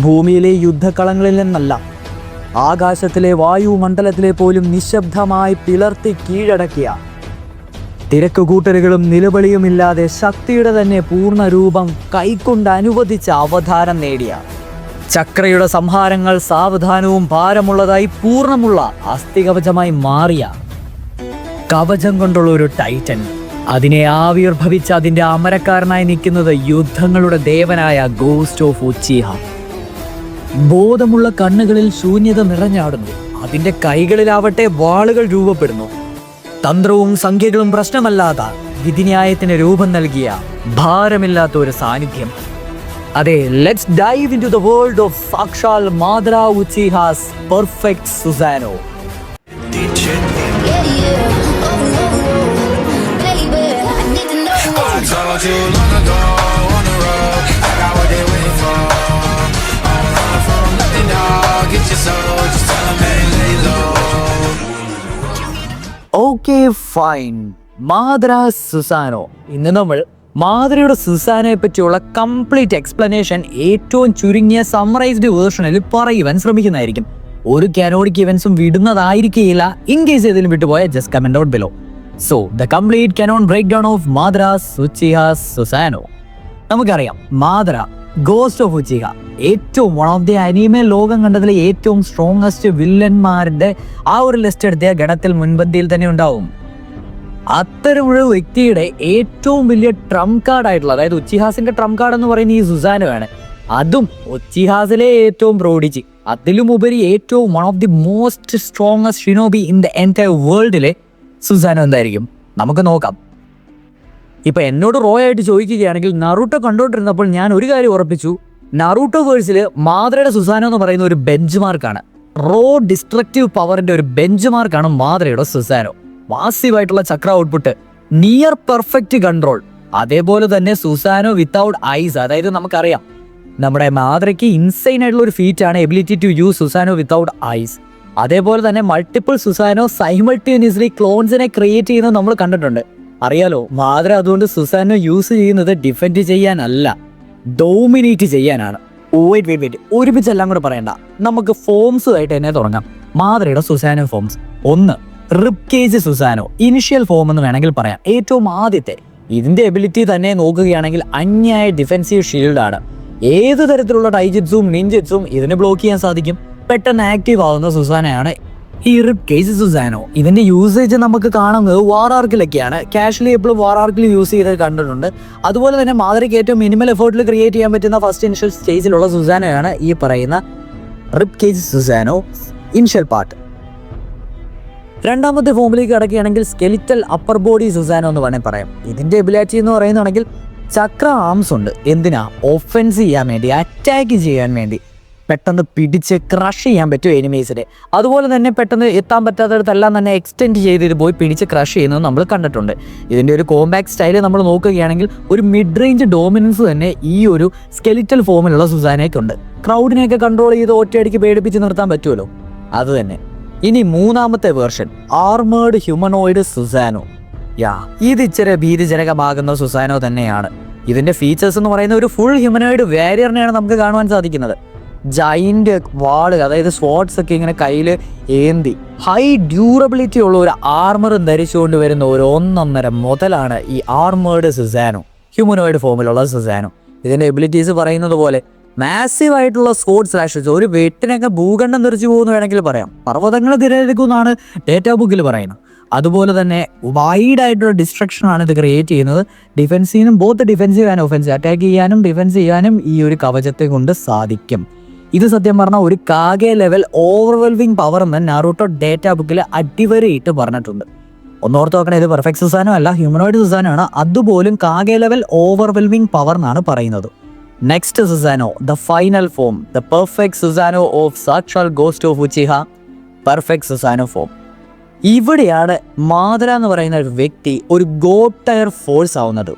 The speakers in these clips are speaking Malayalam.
ഭൂമിയിലെ യുദ്ധക്കളങ്ങളിൽ നിന്നല്ല, ആകാശത്തിലെ വായുമണ്ഡലത്തിലെ പോലും നിശബ്ദമായി പിളർത്തി കീഴടക്കിയ, തിരക്കുകൂട്ടലുകളും നിലവിളിയുമില്ലാതെ ശക്തിയുടെ തന്നെ പൂർണ്ണരൂപം കൈക്കൊണ്ട് അനുവദിച്ച അവതാരം നേടിയ, ചക്രയുടെ സംഹാരങ്ങൾ സാവധാനവും ഭാരമുള്ളതായി പൂർണ്ണമുള്ള അസ്ഥികവചമായി മാറിയ കവചം കൊണ്ടുള്ള ഒരു ടൈറ്റൻ. അതിനെ ആവിർഭവിച്ച അതിൻ്റെ അമരക്കാരനായി നിൽക്കുന്നത് യുദ്ധങ്ങളുടെ ദേവനായ ഗോസ്റ്റ് ഓഫ് ഉച്ചിഹ. ബോധമുള്ള കണ്ണുകളിൽ ശൂന്യത നിറഞ്ഞാടുന്നു. അതിൻ്റെ കൈകളിലാവട്ടെ വാളുകൾ രൂപപ്പെടുന്നു. തന്ത്രവും സംഖ്യകളും പ്രശ്നമല്ലാത്ത, വിധിന്യായത്തിന് രൂപം നൽകിയ ഭാരമില്ലാത്ത ഒരു സാന്നിധ്യം. അതെ, let's dive into the world of സാക്ഷാൽ Madara Uchiha's perfect Susanoo. Okay fine, Madara Susanoo. ഇന്ന് നമ്മൾ മാദ്രയുടെ സുസാനോയെ പറ്റിയുള്ള കംപ്ലീറ്റ് എക്സ്പ്ലനേഷൻ ഏറ്റവും ചുരുങ്ങിയ സമ്മറൈസ്ഡ് വേർഷനിൽ പറയുവാൻ ശ്രമിക്കുന്നതായിരിക്കും. ഒരു കാനോണിക് ഇവന്റ്സും വിടുന്നതായിരിക്കില്ല. ഇൻ കേസ് ഏതെങ്കിലും വിട്ടുപോയ just comment out below. So the complete canon break down of Madara Uchiha Susanoo. നമുക്കറിയാം, മാദ്ര ഗോസ്റ്റ് ഓഫ് ഉച്ചിഹ ഏറ്റവും വൺ ഓഫ് ദി അനിമെ ലോകം കണ്ടതിലെ ഏറ്റവും സ്ട്രോങ്ങസ്റ്റ് വില്ലന്മാരുടെ ആ ഒരു ലിസ്റ്റ് എടുത്തിയ ഗണത്തിൽ മുൻപന്തിയിൽ തന്നെ ഉണ്ടാവും. അത്തരമൊരു വ്യക്തിയുടെ ഏറ്റവും വലിയ ട്രംപ് കാർഡ് ആയിട്ടുള്ള, അതായത് ഉച്ചിഹാസിന്റെ ട്രംപ് കാർഡ് എന്ന് പറയുന്ന ഈ സുസാനോ ആണ്. അതും ഉച്ചിഹാസിലെ ഏറ്റവും പ്രോഡിജി, അതിലും ഉപരി ഏറ്റവും one of the most strongest shinobi in the entire വേൾഡിലെ സുസാനോ എന്തായിരിക്കും നമുക്ക് നോക്കാം. ഇപ്പൊ എന്നോട് റോ ആയിട്ട് ചോദിക്കുകയാണെങ്കിൽ, നറൂട്ടോ കണ്ടോണ്ടിരുന്നപ്പോൾ ഞാൻ ഒരു കാര്യം ഉറപ്പിച്ചു, നറൂട്ടോ വേഴ്സിൽ മാദ്രയുടെ സുസാനോ എന്ന് പറയുന്ന ഒരു ബെഞ്ച് മാർക്കാണ്. റോ ഡിസ്ട്രക്റ്റീവ് പവറിന്റെ ഒരു ബെഞ്ച് മാർക്കാണ് മാദ്രയുടെ സുസാനോ. മാസീവായിട്ടുള്ള ചക്ര ഔട്ട്പുട്ട്, നിയർ പെർഫെക്റ്റ് കൺട്രോൾ. അതേപോലെ തന്നെ സുസാനോ വിത്തൗട്ട് ഐസ്. അതായത് നമുക്കറിയാം, നമ്മുടെ മാദ്രയ്ക്ക് ഇൻസൈൻ ആയിട്ടുള്ള ഒരു ഫീറ്റ് ആണ് ability to use Susanoo without eyes. അതേപോലെ തന്നെ മൾട്ടിപ്പിൾ സുസാനോ സൈമൾട്ടേനിയസ്ലി ക്ലോൺസിനെ ക്രിയേറ്റ് ചെയ്യുന്നത് നമ്മൾ കണ്ടിട്ടുണ്ട്. അറിയാലോ, മാദ്ര അതുകൊണ്ട് സുസാനോ യൂസ് ചെയ്യുന്നത് ഡിഫെൻഡ് ചെയ്യാനല്ല, ഡോമിനേറ്റ് ചെയ്യാനാണ്. വെയിറ്റ് ഒരുമിച്ച് എല്ലാം കൂടെ പറയണ്ട, നമുക്ക് ഫോംസ് ആയിട്ട് തന്നെ തുടങ്ങാം. മാദ്രയുടെ Susanoo forms. 1, rib cage Susanoo, initial form എന്ന് വേണമെങ്കിൽ പറയാം. ഏറ്റവും ആദ്യത്തെ ഇതിന്റെ എബിലിറ്റി തന്നെ നോക്കുകയാണെങ്കിൽ അന്യായ ഡിഫെൻസീവ് ഷീൽഡാണ്. ഏത് തരത്തിലുള്ള ടൈജിറ്റ്സും നിഞ്ചിറ്റ്സും ഇതിനെ ബ്ലോക്ക് ചെയ്യാൻ സാധിക്കും. പെട്ടെന്ന് ആക്റ്റീവ് ആവുന്ന സുസാനയാണ് ഈ റിബ് കേജ് സുസാനോ. ഇതിന്റെ യൂസേജ് നമുക്ക് കാണുന്നത് വാർ ആർക്കിലൊക്കെയാണ്. കാഷ്വലി എപ്പോഴും വാർ ആർക്കിൽ യൂസ് ചെയ്ത് കണ്ടിട്ടുണ്ട്. അതുപോലെ തന്നെ മാദ്രയ്ക്ക് ഏറ്റവും മിനിമൽ എഫേർട്ടിൽ ക്രിയേറ്റ് ചെയ്യാൻ പറ്റുന്ന ഫസ്റ്റ് ഇനിഷ്യൽ സ്റ്റേജിലുള്ള സുസാനോയാണ് ഈ പറയുന്ന rib cage Susanoo initial part. രണ്ടാമത്തെ ഫോമിലേക്ക് കിടക്കുകയാണെങ്കിൽ സ്കെലിറ്റൽ അപ്പർ ബോഡി സുസാനോ എന്ന് വേണമെങ്കിൽ പറയാം. ഇതിന്റെ എബിലിറ്റി എന്ന് പറയുന്നതാണെങ്കിൽ ചക്ര ആംസ് ഉണ്ട്. എന്തിനാ? ഒഫൻസ് ചെയ്യാൻ വേണ്ടി, അറ്റാക്ക് ചെയ്യാൻ വേണ്ടി. പെട്ടെന്ന് പിടിച്ച് ക്രഷ് ചെയ്യാൻ പറ്റും എനിമീസിനെ. അതുപോലെ തന്നെ പെട്ടെന്ന് എത്താൻ പറ്റാത്തടത്തെല്ലാം തന്നെ എക്സ്റ്റെൻഡ് ചെയ്തിട്ട് പോയി പിടിച്ച് ക്രഷ് ചെയ്യുന്നത് നമ്മൾ കണ്ടിട്ടുണ്ട്. ഇതിൻ്റെ ഒരു കോമ്പാക്ട് സ്റ്റൈല് നമ്മൾ നോക്കുകയാണെങ്കിൽ ഒരു മിഡ് റേഞ്ച് ഡോമിനൻസ് തന്നെ ഈ ഒരു സ്കെലിറ്റൽ ഫോമിലുള്ള സുസാനയ്ക്കുണ്ട്. ക്രൗഡിനെയൊക്കെ കൺട്രോൾ ചെയ്ത് ഒറ്റയടിക്ക് പേടിപ്പിച്ച് നിർത്താൻ പറ്റുമല്ലോ, അത് തന്നെ. ഇനി മൂന്നാമത്തെ വേർഷൻ, ആർമേർഡ് ഹ്യൂമനോയിഡ് സുസാനോ. ഇത് ഇച്ചിരി ഭീതിജനകമാകുന്ന സുസാനോ തന്നെയാണ്. ഇതിന്റെ ഫീച്ചേഴ്സ് എന്ന് പറയുന്ന ഒരു ഫുൾ ഹ്യൂമനോയിഡ് വാരിയറിനെയാണ് നമുക്ക് കാണുവാൻ സാധിക്കുന്നത്. ജൈന്റ് വാള്, അതായത് സ്വാട്സ് ഒക്കെ ഇങ്ങനെ കയ്യിൽ ഏന്തി ഹൈ ഡ്യൂറബിലിറ്റി ഉള്ള ഒരു ആർമറും ധരിച്ചുകൊണ്ട് വരുന്ന ഒരു 1.5 മുതലാണ് ഈ ആർമേർഡ് സുസാനോ, ഹ്യൂമനോയിഡ് ഫോമിലുള്ള സുസാനോ. ഇതിന്റെ എബിലിറ്റീസ് പറയുന്നത് പോലെ മാസീവ് ആയിട്ടുള്ള സ്കോഡ് സ്ലാഷസ്, ഒരു വെട്ടിനൊക്കെ ഭൂഖണ്ഡം തെറിച്ചു പോകുന്നു വേണമെങ്കിൽ പറയാം. പർവ്വതങ്ങൾ തിരഞ്ഞെടുക്കുമെന്നാണ് ഡേറ്റാ ബുക്കിൽ പറയുന്നത്. അതുപോലെ തന്നെ വൈഡ് ആയിട്ടുള്ള ഡിസ്ട്രക്ഷൻ ആണ് ഇത് ക്രിയേറ്റ് ചെയ്യുന്നത്. ഡിഫെൻസീവിനും both defensive and offensive, attack ചെയ്യാനും ഡിഫെൻസ് ചെയ്യാനും ഈ ഒരു കവചത്തെ കൊണ്ട് സാധിക്കും. ഇത് സത്യം പറഞ്ഞാൽ ഒരു കാഗെ ലെവൽ ഓവർവെൽവിംഗ് പവർ എന്ന് നാറൂട്ടോ ഡേറ്റാ ബുക്കിൽ അടിവരയിട്ട് പറഞ്ഞിട്ടുണ്ട്. ഒന്നോർത്ത് നോക്കണം, ഇത് പെർഫെക്റ്റ് സുസാനോ അല്ല, ഹ്യൂമനോയിഡ് സുസാനോ ആണ്. അതുപോലും കാഗെ ലെവൽ ഓവർവെൽവിംഗ് പവർ എന്നാണ് പറയുന്നത്. Next Susanoo, the final form, the perfect Susanoo of സാക്ഷാൽ ghost of Uchiha, perfect Susanoo form. ഇവിടെയാണ് മാദ്ര എന്ന് പറയുന്ന ഒരു വ്യക്തി ഒരു ഗോഡ് ടയർ ഫോഴ്സ് ആവുന്നത്.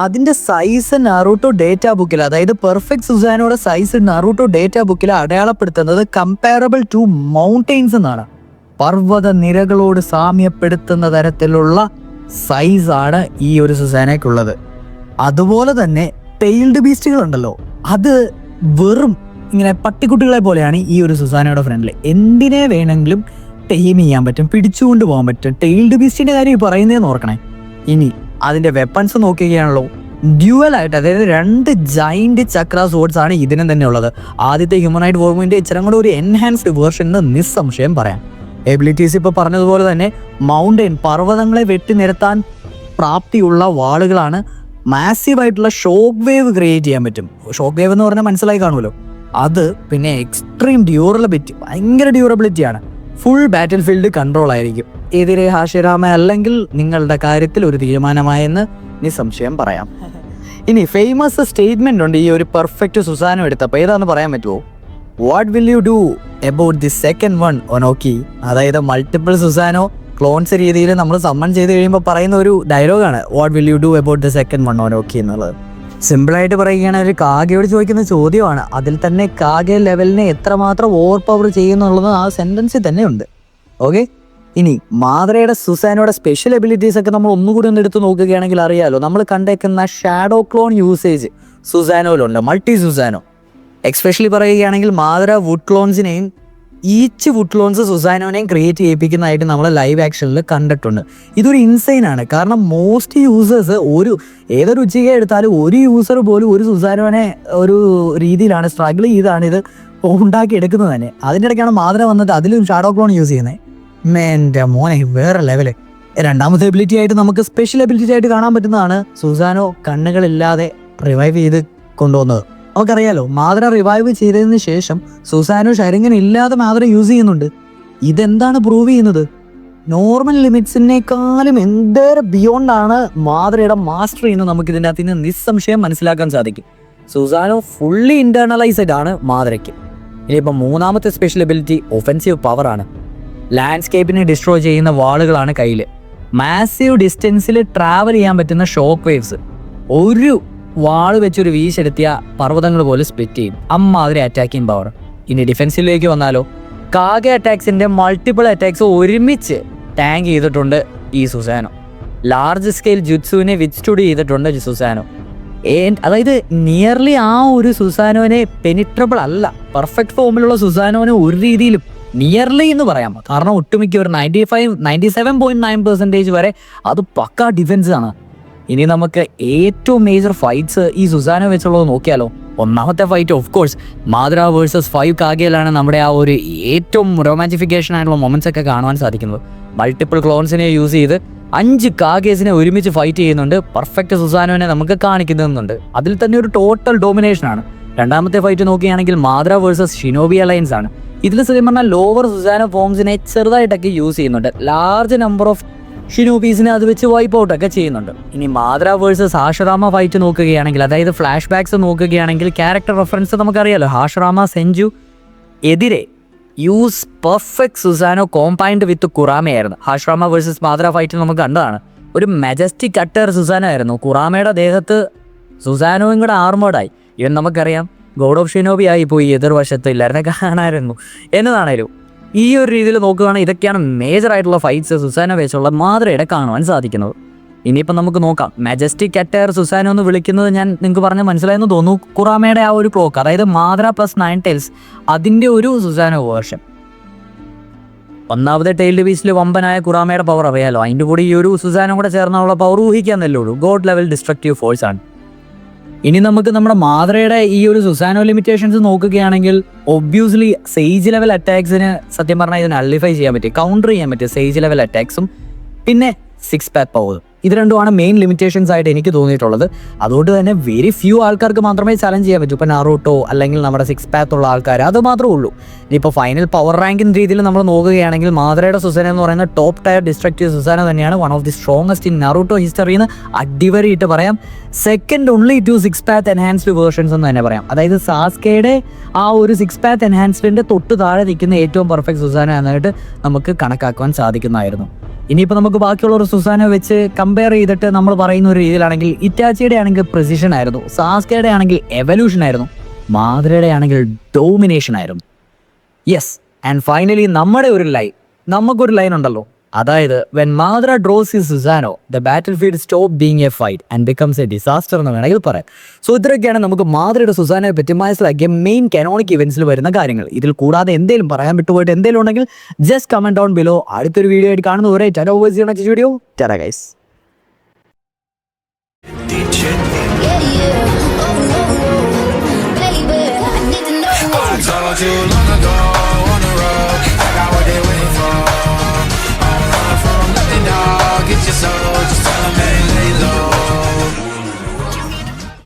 അതിന്റെ സൈസ് നാറൂട്ടോ ഡേറ്റാ ബുക്കിൽ, അതായത് പെർഫെക്റ്റ് സുസാനോയുടെ സൈസ് നാറൂട്ടോ ഡേറ്റാ ബുക്കിൽ അടയാളപ്പെടുത്തുന്നത് കമ്പയറബിൾ ടു മൗണ്ടെയിൻസ് എന്നാണ്. പർവ്വത നിരകളോട് സാമ്യപ്പെടുത്തുന്ന തരത്തിലുള്ള സൈസാണ് ഈ ഒരു സുസാനയ്ക്കുള്ളത്. അതുപോലെ തന്നെ ടെയിൽഡ് ബീസ്റ്റുകൾ ഉണ്ടല്ലോ, അത് വെറും ഇങ്ങനെ പട്ടിക്കുട്ടികളെ പോലെയാണ് ഈ ഒരു സുസാനയുടെ ഫ്രണ്ടിൽ. എന്തിനെ വേണമെങ്കിലും ടൈം ചെയ്യാൻ പറ്റും, പിടിച്ചുകൊണ്ട് പോകാൻ പറ്റും. ടെയിൽഡ് ബീസ്റ്റിന്റെ കാര്യം പറയുന്നതെന്ന് ഓർക്കണേ. ഇനി അതിന്റെ വെപ്പൺസ് നോക്കുകയാണല്ലോ, ഡ്യുവൽ ആയിട്ട്, അതായത് 2 ജൈന്റ് ചക്ര സോഡ്സ് ആണ് ഇതിനും തന്നെ ഉള്ളത്. ആദ്യത്തെ ഹ്യൂമനൈഡ് ഫോമിന്റെ ഇച്ചിരി കൂടെ ഒരു എൻഹാൻസ്ഡ് വേർഷൻ എന്ന് നിസ്സംശയം പറയാം. എബിലിറ്റീസ് ഇപ്പോൾ പറഞ്ഞതുപോലെ തന്നെ മൗണ്ടൻ, പർവ്വതങ്ങളെ വെട്ടി നിരത്താൻ പ്രാപ്തിയുള്ള വാളുകളാണ്. മാസീവായിട്ടുള്ള ഷോക്ക് വേവ് ക്രിയേറ്റ് ചെയ്യാൻ പറ്റും. ഷോക്ക് വേവ് എന്ന് പറഞ്ഞാൽ മനസ്സിലായി കാണുമല്ലോ അത്. പിന്നെ എക്സ്ട്രീം ഡ്യൂറബിലിറ്റി, ഭയങ്കര ഡ്യൂറബിലിറ്റിയാണ്. ഫുൾ ബാറ്റിൽ ഫീൽഡ് കൺട്രോൾ ആയിരിക്കും. എതിരെ ഹാഷിരാമ അല്ലെങ്കിൽ നിങ്ങളുടെ കാര്യത്തിൽ ഒരു തീരുമാനമായെന്ന് നിസ്സംശയം പറയാം. ഇനി ഫേമസ് സ്റ്റേറ്റ്മെന്റ് ഉണ്ട് ഈ ഒരു പെർഫെക്റ്റ് സുസാനോ എടുത്തപ്പോൾ. ഏതാണെന്ന് പറയാൻ പറ്റുമോ? What will you do about the second one Onoki? അതായത് മൾട്ടിപ്പിൾ സുസാനോ ക്ലോൺസ് രീതിയിൽ നമ്മൾ സമ്മൺ ചെയ്ത് കഴിയുമ്പോൾ പറയുന്ന ഒരു ഡയലോഗാണ് what will you do about the second one Onoki എന്നുള്ളത്. സിമ്പിളായിട്ട് പറയുകയാണെങ്കിൽ കാഗയോട് ചോദിക്കുന്ന ചോദ്യമാണ്. അതിൽ തന്നെ കാഗെ ലെവലിനെ എത്രമാത്രം ഓവർ പവർ ചെയ്യുന്നുള്ളത് ആ സെന്റൻസിൽ തന്നെ ഉണ്ട്. ഓക്കെ, ഇനി മാദ്രയുടെ സുസാനോയുടെ സ്പെഷ്യൽ എബിലിറ്റീസ് ഒക്കെ നമ്മൾ ഒന്നുകൂടി ഒന്ന് എടുത്ത് നോക്കുകയാണെങ്കിൽ അറിയാലോ, നമ്മൾ കണ്ടേക്കുന്ന ഷാഡോ ക്ലോൺ യൂസേജ് സുസാനോയിലുണ്ട്, മൾട്ടി സുസാനോ. എക്സ്പെഷ്യലി പറയുകയാണെങ്കിൽ മാദ്ര വുഡ് ക്ലോൺസിനെയും ഈച്ച് വുഡ് ക്ലോൺസ് സുസാനോനെയും ക്രിയേറ്റ് ചെയ്യിപ്പിക്കുന്നതായിട്ട് നമ്മൾ ലൈവ് ആക്ഷനിൽ കണ്ടിട്ടുണ്ട്. ഇതൊരു ഇൻസൈൻ ആണ്. കാരണം മോസ്റ്റ് യൂസേഴ്സ് ഏതൊരു ഉച്ചയ്ക്ക് എടുത്താലും ഒരു യൂസർ പോലും ഒരു സുസാനോനെ ഒരു രീതിയിലാണ് സ്ട്രഗിൾ ചെയ്താണ് ഇത് ഉണ്ടാക്കി എടുക്കുന്നത് തന്നെ. അതിൻ്റെ ഇടയ്ക്കാണ് മാദ്ര വന്നിട്ട് അതിലും ഷാഡോ ക്ലോൺ യൂസ് ചെയ്യുന്നത്. എൻ്റെ മോനെ വേറെ ലെവല്. രണ്ടാമത്തെ എബിലിറ്റി ആയിട്ട് നമുക്ക് സ്പെഷ്യൽ എബിലിറ്റി ആയിട്ട് കാണാൻ പറ്റുന്നതാണ് സുസാനോ കണ്ണുകളില്ലാതെ റിവൈവ് ചെയ്ത് കൊണ്ടുവന്നത്. നമുക്കറിയാലോ മാദ്ര റിവൈവ് ചെയ്തതിന് ശേഷം സുസാനോ ഷരിങ്ങൻ ഇല്ലാതെ മാദ്ര യൂസ് ചെയ്യുന്നുണ്ട്. ഇതെന്താണ് പ്രൂവ് ചെയ്യുന്നത്? നോർമൽ ലിമിറ്റ്സിനേക്കാളും എന്തേറെ ബിയോണ്ടാണ് മാദ്രയുടെ മാസ്റ്ററി എന്ന് നമുക്ക് ഇതിൻ്റെ അകത്ത് നിന്ന് നിസ്സംശയം മനസ്സിലാക്കാൻ സാധിക്കും. സുസാനോ ഫുള്ളി ഇന്റേണലൈസ്ഡ് ആണ് മാദ്രയ്ക്ക്. ഇനിയിപ്പോൾ മൂന്നാമത്തെ സ്പെഷ്യൽ എബിലിറ്റി ഒഫെൻസീവ് പവറാണ്. ലാൻഡ്സ്കേപ്പിനെ ഡിസ്ട്രോയ് ചെയ്യുന്ന വാളുകളാണ് കയ്യിൽ. മാസീവ് ഡിസ്റ്റൻസിൽ ട്രാവൽ ചെയ്യാൻ പറ്റുന്ന ഷോക്ക് വേവ്സ്. ഒരു വാള് വെച്ചൊരു വീശെടുത്തിയ പർവ്വതങ്ങൾ പോലെ സ്പ്ലിറ്റ് ചെയ്യും. അമ്മാതിരി അറ്റാക്കിംഗ് പവർ. ഇനി ഡിഫെൻസിലേക്ക് വന്നാലോ, കാഗെ അറ്റാക്സിന്റെ മൾട്ടിപ്പിൾ അറ്റാക്സ് ഒരുമിച്ച് ടാങ്ക് ചെയ്തിട്ടുണ്ട് ഈ സുസാനോ. ലാർജ് സ്കെയിൽ ജുറ്റ്സുവിനെ വിത്ത്സ്റ്റുഡ് ചെയ്തിട്ടുണ്ട് സുസാനോ. അതായത് നിയർലി ആ ഒരു സുസാനോനെ പെനിട്രബിൾ അല്ല, പെർഫെക്റ്റ് ഫോമിലുള്ള സുസാനോനെ ഒരു രീതിയിലും നിയർലി എന്ന് പറയാം. കാരണം ഒട്ടുമിക്ക ഒരു 97.9% വരെ അത് പക്കാ ഡിഫൻസ് ആണ്. ഇനി നമുക്ക് ഏറ്റവും മേജർ ഫൈറ്റ്സ് ഈ സുസാനോ വെച്ചുള്ളത് നോക്കിയാലോ. ഒന്നാമത്തെ ഫൈറ്റ് ഓഫ് കോഴ്സ് മാദ്ര വേഴ്സസ് 5 കാഗയിലാണ് നമ്മുടെ ആ ഒരു ഏറ്റവും റൊമാൻറ്റിഫിക്കേഷൻ ആയിട്ടുള്ള മൊമെന്റ്സ് ഒക്കെ കാണുവാൻ സാധിക്കുന്നത്. മൾട്ടിപ്പിൾ ക്ലോൺസിനെ യൂസ് ചെയ്ത് 5 കാഗേസിനെ ഒരുമിച്ച് ഫൈറ്റ് ചെയ്യുന്നുണ്ട്. പെർഫെക്റ്റ് സുസാനോനെ നമുക്ക് കാണിക്കുന്നുണ്ട്. അതിൽ തന്നെ ഒരു ടോട്ടൽ ഡോമിനേഷൻ ആണ്. രണ്ടാമത്തെ ഫൈറ്റ് നോക്കുകയാണെങ്കിൽ മാദ്ര വേഴ്സസ് ഷിനോബി അലയൻസ് ആണ്. ഇതിൽ സത്യം പറഞ്ഞാൽ ലോവർ സുസാനോ ഫോംസിനെ ചെറുതായിട്ടൊക്കെ യൂസ് ചെയ്യുന്നുണ്ട്. ലാർജ് നമ്പർ ഓഫ് ഷിനോബീസിനെ അത് വെച്ച് വൈപ്പ് ഔട്ടൊക്കെ ചെയ്യുന്നുണ്ട്. ഇനി മാദ്ര വേഴ്സസ് ഹാഷറാമ ഫൈറ്റ് നോക്കുകയാണെങ്കിൽ, അതായത് ഫ്ലാഷ് ബാക്സ് നോക്കുകയാണെങ്കിൽ ക്യാരക്ടർ റെഫറൻസ് നമുക്കറിയാലോ. ഹാഷറാമ സെഞ്ചു എതിരെ യൂസ് പെർഫെക്റ്റ് സുസാനോ കോമ്പൈൻഡ് വിത്ത് കുറാമയായിരുന്നു. ഹാഷറാമ വേഴ്സസ് മാദ്ര ഫൈറ്റ് നമുക്ക് കണ്ടതാണ്. ഒരു മെജസ്റ്റിക് കട്ടർ സുസാനോ ആയിരുന്നു. കുറാമയുടെ ദേഹത്ത് സുസാനോയും കൂടെ ആർമേർഡായി. ഇവൻ നമുക്കറിയാം ഗോഡ് ഓഫ് ഷിനോബി ആയി പോയി, എതിർവശത്ത് ഇല്ലായിരുന്നെ കാണാമായിരുന്നു എന്നതാണേലും. ഈ ഒരു രീതിയിൽ നോക്കുകയാണെങ്കിൽ ഇതൊക്കെയാണ് മേജറായിട്ടുള്ള ഫൈറ്റ്സ് സുസാനോ വെച്ചുള്ള മാദ്രയുടെ കാണുവാൻ സാധിക്കുന്നത്. ഇനിയിപ്പോൾ നമുക്ക് നോക്കാം. മെജസ്റ്റിക് അറ്റയർ സുസാനോ എന്ന് വിളിക്കുന്നത് ഞാൻ നിങ്ങൾക്ക് പറഞ്ഞ് മനസ്സിലായെന്ന് തോന്നുന്നു. കുറാമയുടെ ആ ഒരു ക്ലോക്ക്, അതായത് മാദ്ര പ്ലസ് 9 ടൈൽസ്, അതിൻ്റെ ഒരു സുസാനോ വേർഷൻ. ഒന്നാമത്തെ ടൈൽഡ് ബീസ്റ്റിൽ വമ്പനായ കുറാമയുടെ പവർ അറിയാലോ. അതിൻ്റെ കൂടെ ഈ ഒരു സുസാനോ കൂടെ ചേർന്നുള്ള പവർ ഊഹിക്കാന്നല്ലേ ഉള്ളൂ. ഗോഡ് ലെവൽ ഡിസ്ട്രക്റ്റീവ് ഫോഴ്സ് ആണ്. ഇനി നമുക്ക് നമ്മുടെ മാദ്രയുടെ ഈ ഒരു സുസാനോ ലിമിറ്റേഷൻസ് നോക്കുകയാണെങ്കിൽ ഒബ്വിയസ്ലി സേജ് ലെവൽ അറ്റാക്സിന് സത്യം പറഞ്ഞാൽ ഇതിന് അള്ളിഫൈ ചെയ്യാൻ പറ്റും, കൗണ്ടർ ചെയ്യാൻ പറ്റും സേജ് ലെവൽ അറ്റാക്സും പിന്നെ 6 പാക്ക് പവറും. ഇത് രണ്ടുമാണ് മെയിൻ ലിമിറ്റേഷൻസ് ആയിട്ട് എനിക്ക് തോന്നിയിട്ടുള്ളത്. അതുകൊണ്ട് തന്നെ വെരി ഫ്യൂ ആൾക്കാർക്ക് മാത്രമേ ചലഞ്ച് ചെയ്യാൻ പറ്റൂ. ഇപ്പോൾ നറൂട്ടോ അല്ലെങ്കിൽ നമ്മുടെ 6 പാത്ത് ഉള്ള ആൾക്കാർ അത് മാത്രമേ ഉള്ളൂ. ഇനിയിപ്പോൾ ഫൈനൽ പവർ റാങ്കിങ് രീതിയിൽ നമ്മൾ നോക്കുകയാണെങ്കിൽ മാദ്രയുടെ സുസാന എന്ന് പറയുന്ന ടോപ്പ് ടയർ ഡിസ്ട്രക്റ്റീവ് സുസാന തന്നെയാണ്. One of the strongest in Naruto ഹിസ്റ്ററിന്ന് അടിവരിയിട്ട് പറയാം. Second only to 6 path enhanced versions എന്ന് തന്നെ പറയാം. അതായത് സാസ്കയുടെ ആ ഒരു 6 പാത്ത് എൻഹാൻസ്ഡിൻ്റെ തൊട്ട് താഴെ നിൽക്കുന്ന ഏറ്റവും പെർഫെക്റ്റ് സുസാന എന്നായിട്ട് നമുക്ക് കണക്കാക്കുവാൻ സാധിക്കുന്നതായിരുന്നു. ഇനിയിപ്പോൾ നമുക്ക് ബാക്കിയുള്ള ഒരു സുസാനോ വെച്ച് കമ്പയർ ചെയ്തിട്ട് നമ്മൾ പറയുന്ന ഒരു രീതിയിലാണെങ്കിൽ ഇറ്റാച്ചിയുടെ ആണെങ്കിൽ പ്രിസിഷൻ ആയിരുന്നു, സാസ്കയുടെ ആണെങ്കിൽ എവല്യൂഷൻ ആയിരുന്നു, മാദ്രയുടെ ആണെങ്കിൽ ഡോമിനേഷൻ ആയിരുന്നു. യെസ്, ആൻഡ് ഫൈനലി നമുക്കൊരു ലൈൻ ഉണ്ടല്ലോ, അതായത് when Madara draws his Susanoo the battlefield stop being a fight and becomes a disaster എന്ന് വേണമെങ്കിൽ പറയാം. സോ ഇത്രയൊക്കെയാണ് നമുക്ക് മാദ്രയുടെ സുസാനയെ പറ്റി മനസ്സിലാക്കിയ മെയിൻ കാനോണിക് ഇവന്റ്സിൽ വരുന്ന കാര്യങ്ങൾ. ഇതിൽ കൂടാതെ എന്തെങ്കിലും പറയാൻ വിട്ടുപോയിട്ട് എന്തെങ്കിലും ഉണ്ടെങ്കിൽ ജസ്റ്റ് കമന്റ് ഡൗൺ ബിലോ. അടുത്തൊരു വീഡിയോ ആയിട്ട് കാണുന്നവരെ video Tata guys. I told you